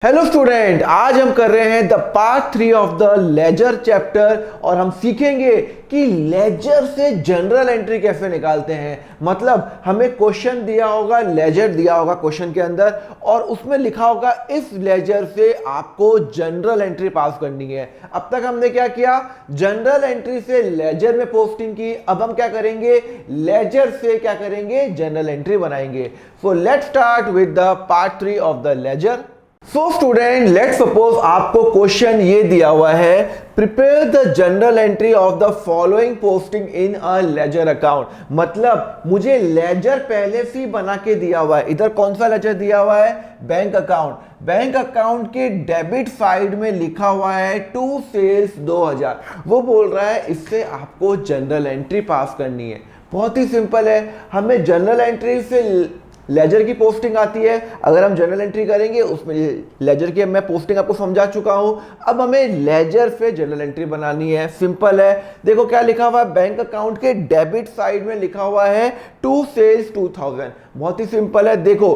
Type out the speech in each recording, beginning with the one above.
Hello student, आज हम कर रहे हैं the part 3 of the ledger chapter और हम सीखेंगे कि लेजर से जनरल एंट्री कैसे निकालते हैं। मतलब हमें क्वेश्चन दिया होगा, लेजर दिया होगा क्वेश्चन के अंदर और उसमें लिखा होगा इस लेजर से आपको जनरल एंट्री पास करनी है। अब तक हमने क्या किया, जनरल एंट्री से लेजर में पोस्टिंग की। अब हम क्या करेंगे, लेजर से क्या करेंगे, जनरल एंट्री बनाएंगे। So let's start with the part 3 of the ledger. So student, let suppose आपको क्वेश्चन ये दिया हुआ है, prepare the journal entry of the following posting in a ledger account. मतलब मुझे लेजर पहले से बना के दिया हुआ है। इधर कौन सा लेजर दिया हुआ है, बैंक अकाउंट। बैंक अकाउंट के डेबिट साइड में लिखा हुआ है टू सेल्स 2000। वो बोल रहा है इससे आपको जनरल एंट्री पास करनी है। बहुत ही सिंपल है, हमें जनरल एंट्री से लेजर की पोस्टिंग आती है। अगर हम जनरल एंट्री करेंगे उसमें लेजर की मैं पोस्टिंग आपको समझा चुका हूं। अब हमें लेजर से जनरल एंट्री बनानी है। सिंपल है, देखो क्या लिखा हुआ है, बैंक अकाउंट के डेबिट साइड में लिखा हुआ है टू सेल्स 2000। बहुत ही सिंपल है, देखो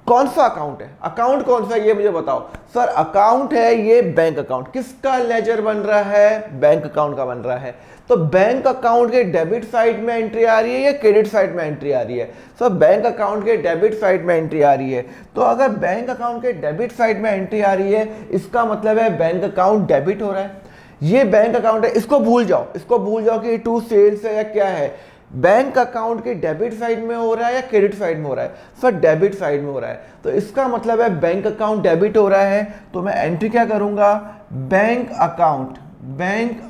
कौन सा अकाउंट है, अकाउंट कौन सा है ये मुझे बताओ। सर अकाउंट है ये बैंक अकाउंट। किसका लेजर बन रहा है, बैंक अकाउंट का बन रहा है। तो बैंक अकाउंट के डेबिट साइड में एंट्री आ रही है या क्रेडिट साइड में एंट्री आ रही है। सर बैंक अकाउंट के डेबिट साइड में एंट्री आ रही है। तो अगर बैंक अकाउंट के डेबिट साइड में एंट्री आ रही है इसका मतलब है बैंक अकाउंट डेबिट हो रहा है। ये बैंक अकाउंट है, इसको भूल जाओ, इसको भूल जाओ कि टू सेल्स है या क्या है। बैंक अकाउंट के डेबिट साइड में हो रहा है या क्रेडिट साइड में हो रहा है। सर डेबिट साइड में हो रहा है, तो इसका मतलब है बैंक अकाउंट डेबिट हो रहा है। तो मैं एंट्री क्या करूंगा, बैंक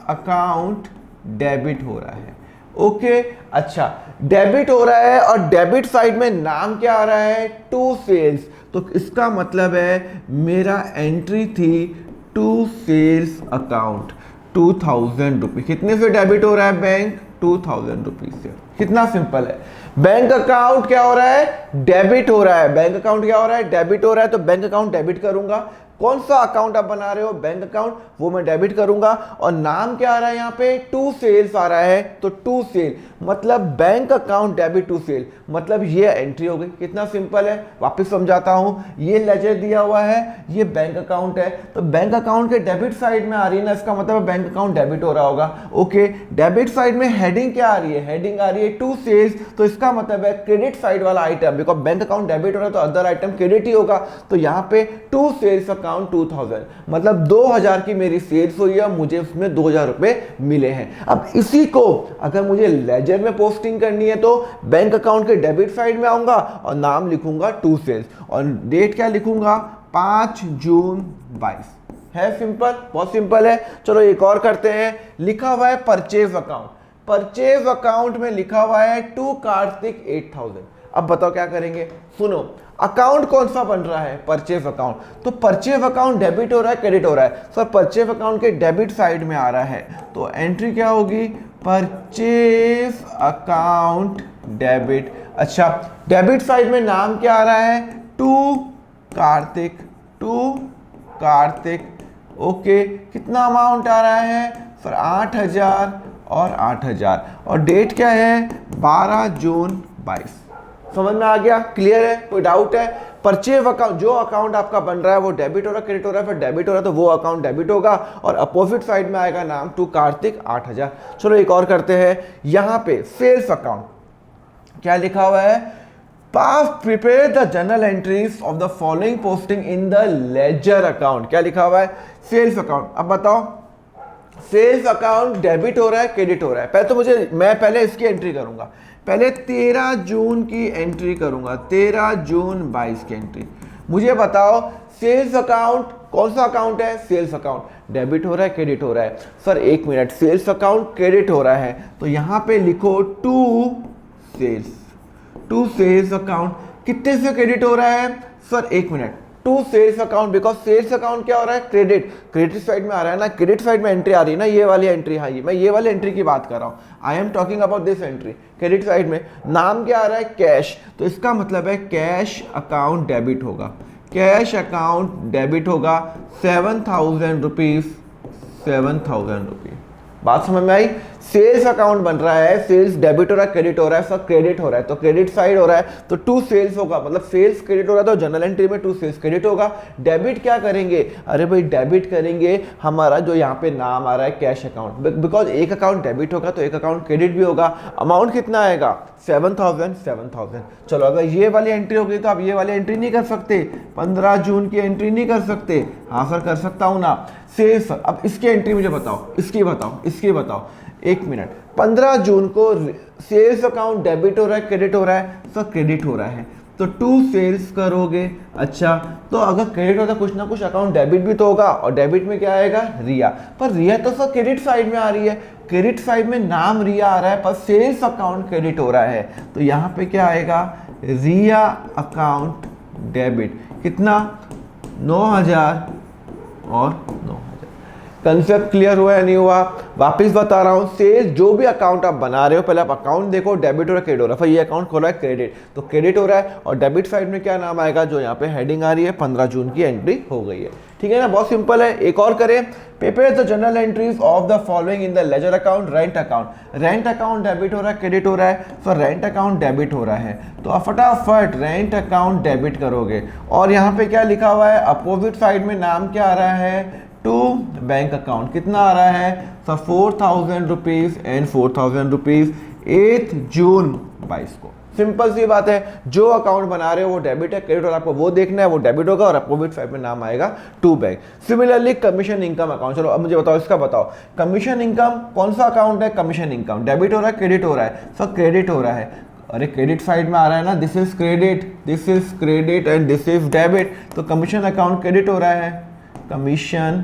अकाउंट डेबिट हो रहा है। ओके, अच्छा डेबिट हो रहा है और डेबिट साइड में नाम क्या आ रहा है, टू सेल्स। तो इसका मतलब है मेरा एंट्री थी टू सेल्स अकाउंट 2000 रुपीज। कितने से डेबिट हो रहा है बैंक, 2000 रुपीज से। कितना सिंपल है, बैंक अकाउंट क्या हो रहा है, डेबिट हो रहा है। बैंक अकाउंट क्या हो रहा है, डेबिट हो रहा है, तो बैंक अकाउंट डेबिट करूंगा। कौन सा अकाउंट आप बना रहे हो, बैंक अकाउंट, वो मैं डेबिट करूंगा। और नाम क्या आ रहा है यहाँ पे, टू सेल्स आ रहा है, तो टू सेल मतलब bank account debit to sale, मतलब ये एंट्री हो गई। कितना सिंपल है, वापस समझाता हूं। ये लेजर दिया हुआ है, ये बैंक अकाउंट है, तो बैंक अकाउंट के डेबिट साइड में आ रही है ना, इसका मतलब बैंक अकाउंट डेबिट हो रहा होगा। ओके, डेबिट साइड में हेडिंग क्या आ रही है, हेडिंग आ रही है टू सेल्स, तो इसका मतलब है क्रेडिट साइड वाला item, because bank account debit हो रहा है तो अदर आइटम क्रेडिट ही होगा। तो यहाँ पे टू सेल्स अकाउंट 2000 मतलब 2000 की मेरी सेल्स हुई है, मुझे उसमें 2000 रुपए मिले हैं। अब इसी को अगर मुझे लेजर में पोस्टिंग करनी है तो बैंक अकाउंट के डेबिट साइड में आऊंगा और नाम लिखूंगा टू सेल्स और डेट क्या लिखूंगा, 5 जून 22। है सिंपल, बहुत सिंपल है। चलो एक और करते हैं, लिखा हुआ है परचेज अकाउंट। परचेज अकाउंट में लिखा हुआ है टू कार्तिक 8000। अब बताओ क्या करेंगे, सुनो अकाउंट कौन सा बन रहा है, परचेज अकाउंट। तो परचेज अकाउंट डेबिट हो रहा है, क्रेडिट हो रहा है। सर परचेज अकाउंट के डेबिट साइड में आ रहा है, तो एंट्री क्या होगी, परचेज अकाउंट डेबिट। अच्छा डेबिट साइड में नाम क्या आ रहा है, टू कार्तिक। ओके, कितना अमाउंट आ रहा है सर, 8000 और 8000 और डेट क्या है, 12 जून 22। समझ में आ गया, क्लियर है, कोई डाउट है। परचेज अकाउंट, जो अकाउंट आपका बन रहा है वो डेबिट हो रहा है, क्रेडिट हो रहा है, फिर डेबिट हो रहा है तो वो अकाउंट डेबिट होगा और अपोजिट साइड में आएगा नाम टू कार्तिक 8000। चलो एक और करते हैं, यहां पे सेल्स अकाउंट क्या लिखा हुआ है, prepare the general entries of the following posting in the ledger account. क्या लिखा हुआ है, सेल्स अकाउंट। अब बताओ सेल्स अकाउंट डेबिट हो रहा है, क्रेडिट हो रहा है। मैं पहले इसकी एंट्री करूंगा, पहले 13 जून की एंट्री करूंगा, 13 जून 22 की एंट्री। मुझे बताओ सेल्स अकाउंट कौन सा अकाउंट है, सेल्स अकाउंट डेबिट हो रहा है, क्रेडिट हो रहा है। सर एक मिनट, सेल्स अकाउंट क्रेडिट हो रहा है तो यहां पे लिखो टू सेल्स अकाउंट। कितने से क्रेडिट हो रहा है, सर एक minute, to sales account, because sales account क्या हो रहा है, क्रेडिट साइड में आ रहा है ना, क्रेडिट साइड में एंट्री आ रही है ना, ये वाली एंट्री। हाँ, मैं ये वाली एंट्री की बात कर रहा हूँ, I am talking about this entry. Credit side में नाम क्या आ रहा है, कैश, तो इसका मतलब है कैश अकाउंट डेबिट होगा, कैश अकाउंट डेबिट होगा 7000 रुपीज, 7000 रुपीज। बात समझ में आई, सेल्स अकाउंट बन रहा है, सेल्स डेबिट हो रहा है, क्रेडिट हो रहा है, सब क्रेडिट हो रहा है, तो क्रेडिट साइड हो रहा है तो टू सेल्स होगा, मतलब सेल्स क्रेडिट हो रहा है तो जनरल एंट्री में टू सेल्स क्रेडिट होगा। डेबिट क्या करेंगे, अरे भाई डेबिट करेंगे हमारा जो यहाँ पे नाम आ रहा है कैश अकाउंट, बिकॉज एक अकाउंट डेबिट होगा तो एक अकाउंट क्रेडिट भी होगा। अमाउंट कितना आएगा 7,000। चलो अगर ये वाली एंट्री हो गई तो आप ये वाली एंट्री नहीं कर सकते, 15 जून की एंट्री नहीं कर सकते। हाँ सर कर सकता हूँ ना। सेल्स, अब इसकी एंट्री मुझे बताओ, इसकी बताओ 1 मिनट। 15 जून को सेल्स अकाउंट डेबिट हो रहा है, क्रेडिट हो रहा है, सर क्रेडिट हो रहा है तो टू सेल्स करोगे। अच्छा तो अगर क्रेडिट होता है कुछ ना कुछ अकाउंट डेबिट भी तो होगा, और डेबिट में क्या आएगा रिया, पर रिया तो सर क्रेडिट साइड में आ रही है, क्रेडिट साइड में नाम रिया आ रहा है पर सेल्स अकाउंट क्रेडिट हो रहा है, तो यहाँ पे क्या आएगा रिया अकाउंट डेबिट, कितना 9,000 और 9,000। कंसेप्ट क्लियर हुआ या नहीं हुआ? वापस बता रहा हूँ, सेल्स जो भी अकाउंट आप बना रहे हो पहले आप अकाउंट देखो, डेबिट हो रहा है क्रेडिट हो रहा है, फिर ये अकाउंट खोला है क्रेडिट, तो क्रेडिट हो रहा है और डेबिट साइड में क्या नाम आएगा, जो यहाँ पे हेडिंग आ रही है 15 जून की एंट्री हो गई है। ठीक है ना, बहुत सिंपल है। एक और करें, prepare the general entries of the following in the ledger account. Rent account, rent account debit हो रहा है क्रेडिट हो रहा है, तो रेंट अकाउंट डेबिट हो रहा है तो आप फटाफट रेंट अकाउंट डेबिट करोगे। और यहाँ पे क्या लिखा हुआ है, अपोजिट साइड में नाम क्या आ रहा है टू बैंक अकाउंट, कितना आ रहा है सर 4,000 रुपीज एंड 4,000 रुपीज 8 जून 22 को। सिंपल सी बात है, जो अकाउंट बना रहे हो वो डेबिट है क्रेडिट, और आपको वो देखना है वो डेबिट होगा और अपोजिट साइड में नाम आएगा to bank. Similarly commission income account, चलो अब मुझे बताओ इसका बताओ, कमीशन इनकम कौन सा अकाउंट है, कमीशन इनकम डेबिट हो रहा है क्रेडिट हो रहा है, सर क्रेडिट हो रहा है, अरे क्रेडिट साइड में आ रहा है ना, this is credit and this is debit, तो कमीशन अकाउंट क्रेडिट हो रहा है, कमीशन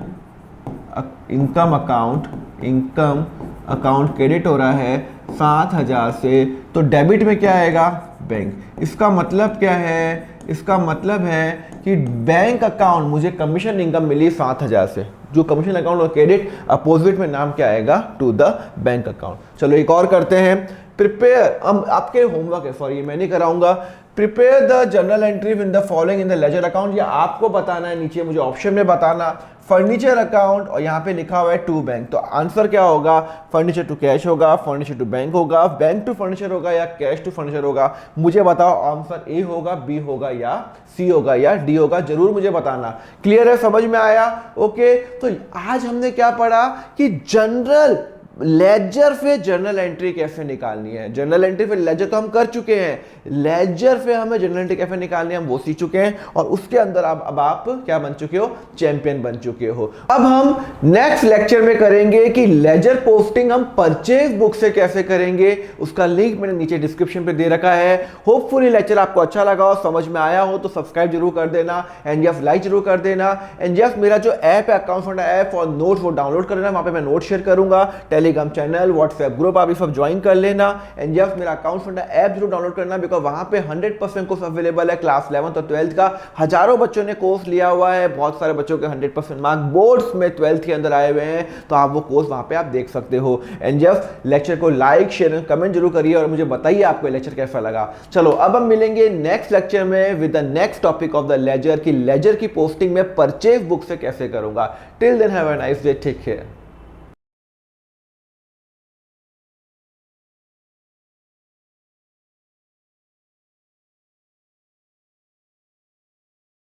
इनकम अकाउंट क्रेडिट हो रहा है 7,000 से, तो डेबिट में क्या आएगा बैंक। इसका मतलब क्या है, इसका मतलब है कि बैंक अकाउंट मुझे कमीशन इनकम मिली 7,000 से, जो कमीशन अकाउंट और क्रेडिट अपोजिट में नाम क्या आएगा टू द बैंक अकाउंट। चलो एक और करते हैं, प्रिपेयर, अब आपके होमवर्क है, सॉरी मैं नहीं कराऊंगा, prepare the journal entry in the following in the ledger account, ये आपको बताना है, नीचे मुझे ऑप्शन में बताना, फर्नीचर अकाउंट और यहाँ पे लिखा हुआ है टू बैंक, तो आंसर क्या होगा, फर्नीचर टू कैश होगा, फर्नीचर टू बैंक होगा, बैंक टू फर्नीचर होगा या कैश टू फर्नीचर होगा, मुझे बताओ आंसर ए होगा, बी होगा या सी होगा या डी होगा, जरूर मुझे बताना। क्लियर है, समझ में आया? ओके, तो आज हमने क्या पढ़ा कि जनरल लेजर पे जर्नल एंट्री कैसे निकालनी है। जनरल एंट्री पे लेजर तो हम कर चुके हैं, लेजर पे हमें जर्नल एंट्री कैसे निकालनी है हम वो सीख चुके हैं, और उसके अंदर अब आप क्या बन चुके हो, चैंपियन बन चुके हो। अब हम नेक्स्ट लेक्चर में करेंगे कि लेजर पोस्टिंग हम परचेज बुक से कैसे करेंगे, उसका लिंक मैंने नीचे डिस्क्रिप्शन पे दे रखा है। होपफुली लेक्चर आपको अच्छा लगा हो, समझ में आया हो तो सब्सक्राइब जरूर कर देना, एंड यस लाइक जरूर कर देना, एंड यस मेरा जो ऐप है अकाउंट फंडा ऐप और नोट्स वो डाउनलोड कर लेना, वहां पे मैं नोट शेयर करूंगा, टेलीग्राम चैनल, व्हाट्सएप ग्रुप आप ये सब ज्वाइन कर लेना, एंड यस मेरा अकाउंट फंडा ऐप जरूर डाउनलोड करना, बिकॉज वहां पे 100% कोर्स अवेलेबल है। क्लास 11th और 12th का हजारों बच्चों ने कोर्स लिया हुआ है, बहुत सारे बच्चों के 100% मार्क बोर्ड्स में 12th के अंदर आए हुए हैं, तो आप वो कोर्स वहां पे आप देख सकते हो। एंड यस लेक्चर को लाइक शेयर कमेंट जरूर करिए और मुझे बताइए आपको लेक्चर कैसा लगा। चलो अब हम मिलेंगे नेक्स्ट लेक्चर में with the next topic of the ledger, की लेजर की पोस्टिंग में परचेज बुक से कैसे करूंगा। Till then have a nice day, take care.